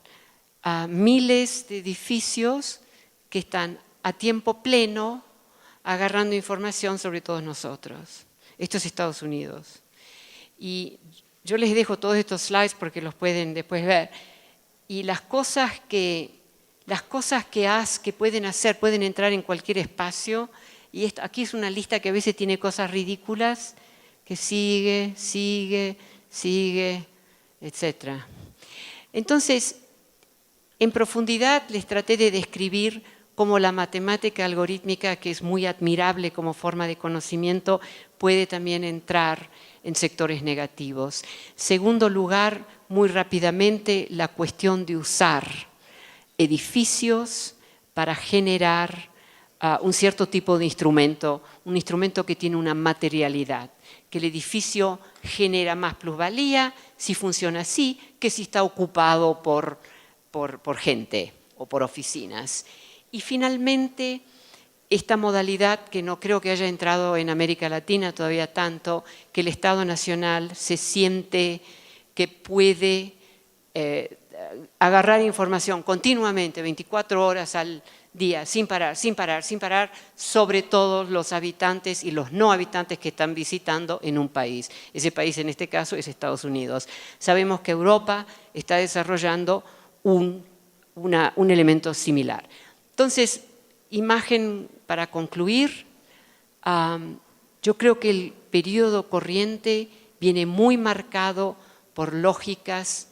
miles de edificios que están a tiempo pleno agarrando información sobre todos nosotros. Esto es Estados Unidos. Y yo les dejo todos estos slides porque los pueden después ver. Y las cosas que pueden hacer, pueden entrar en cualquier espacio. Y aquí es una lista que a veces tiene cosas ridículas, que sigue, etc. Entonces, en profundidad les traté de describir cómo la matemática algorítmica, que es muy admirable como forma de conocimiento, puede también entrar en sectores negativos. Segundo lugar, muy rápidamente, la cuestión de usar edificios para generar un cierto tipo de instrumento, un instrumento que tiene una materialidad, que el edificio genera más plusvalía si funciona así que si está ocupado por gente o por oficinas. Y finalmente, esta modalidad que no creo que haya entrado en América Latina todavía tanto, que el Estado Nacional se siente que puede agarrar información continuamente, 24 horas al día, sin parar, sobre todos los habitantes y los no habitantes que están visitando en un país. Ese país en este caso es Estados Unidos. Sabemos que Europa está desarrollando un elemento similar. Entonces, imagen para concluir, yo creo que el periodo corriente viene muy marcado por lógicas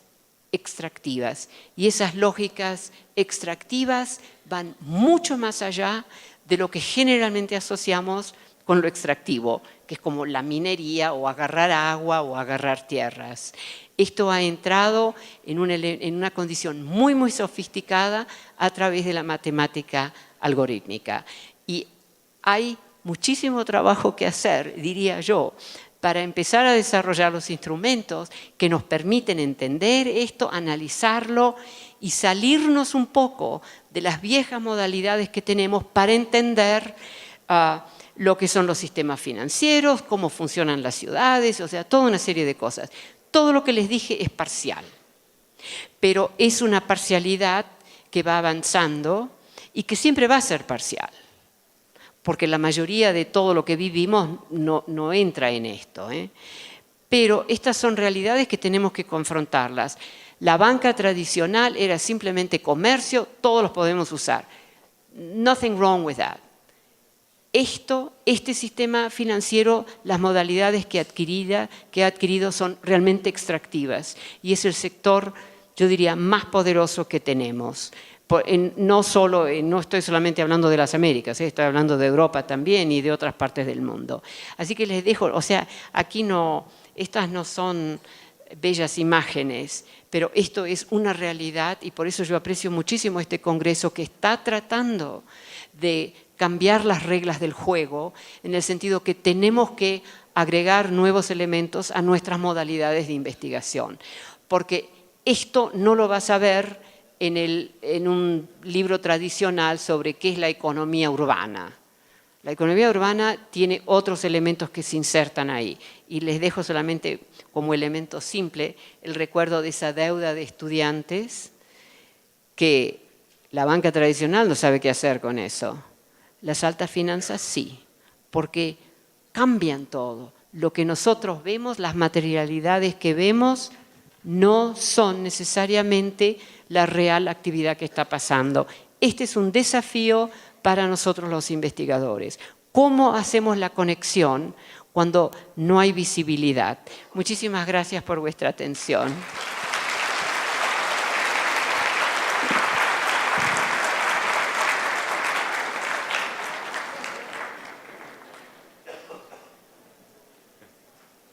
extractivas y esas lógicas extractivas van mucho más allá de lo que generalmente asociamos con lo extractivo, que es como la minería o agarrar agua o agarrar tierras. Esto ha entrado en una condición muy, muy sofisticada a través de la matemática algorítmica. Y hay muchísimo trabajo que hacer, diría yo, para empezar a desarrollar los instrumentos que nos permiten entender esto, analizarlo y salirnos un poco de las viejas modalidades que tenemos para entender lo que son los sistemas financieros, cómo funcionan las ciudades, o sea, toda una serie de cosas. Todo lo que les dije es parcial, pero es una parcialidad que va avanzando y que siempre va a ser parcial, porque la mayoría de todo lo que vivimos no entra en esto, ¿eh? Pero estas son realidades que tenemos que confrontarlas. La banca tradicional era simplemente comercio, todos los podemos usar. Nothing wrong with that. Este sistema financiero, las modalidades que ha adquirido son realmente extractivas y es el sector, yo diría, más poderoso que tenemos. No estoy solamente hablando de las Américas, estoy hablando de Europa también y de otras partes del mundo. Así que les dejo, o sea, aquí estas no son bellas imágenes, pero esto es una realidad y por eso yo aprecio muchísimo este congreso que está tratando de cambiar las reglas del juego en el sentido que tenemos que agregar nuevos elementos a nuestras modalidades de investigación, porque esto no lo vas a ver en un libro tradicional sobre qué es la economía urbana. La economía urbana tiene otros elementos que se insertan ahí y les dejo solamente como elemento simple el recuerdo de esa deuda de estudiantes que la banca tradicional no sabe qué hacer con eso. Las altas finanzas sí, porque cambian todo. Lo que nosotros vemos, las materialidades que vemos, no son necesariamente la real actividad que está pasando. Este es un desafío para nosotros los investigadores. ¿Cómo hacemos la conexión cuando no hay visibilidad? Muchísimas gracias por vuestra atención.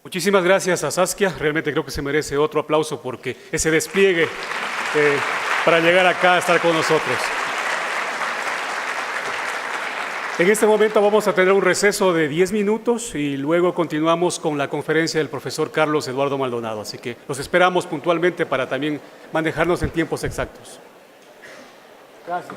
Muchísimas gracias a Saskia, realmente creo que se merece otro aplauso porque ese despliegue para llegar acá a estar con nosotros. En este momento vamos a tener un receso de 10 minutos y luego continuamos con la conferencia del profesor Carlos Eduardo Maldonado, así que los esperamos puntualmente para también manejarnos en tiempos exactos. Gracias.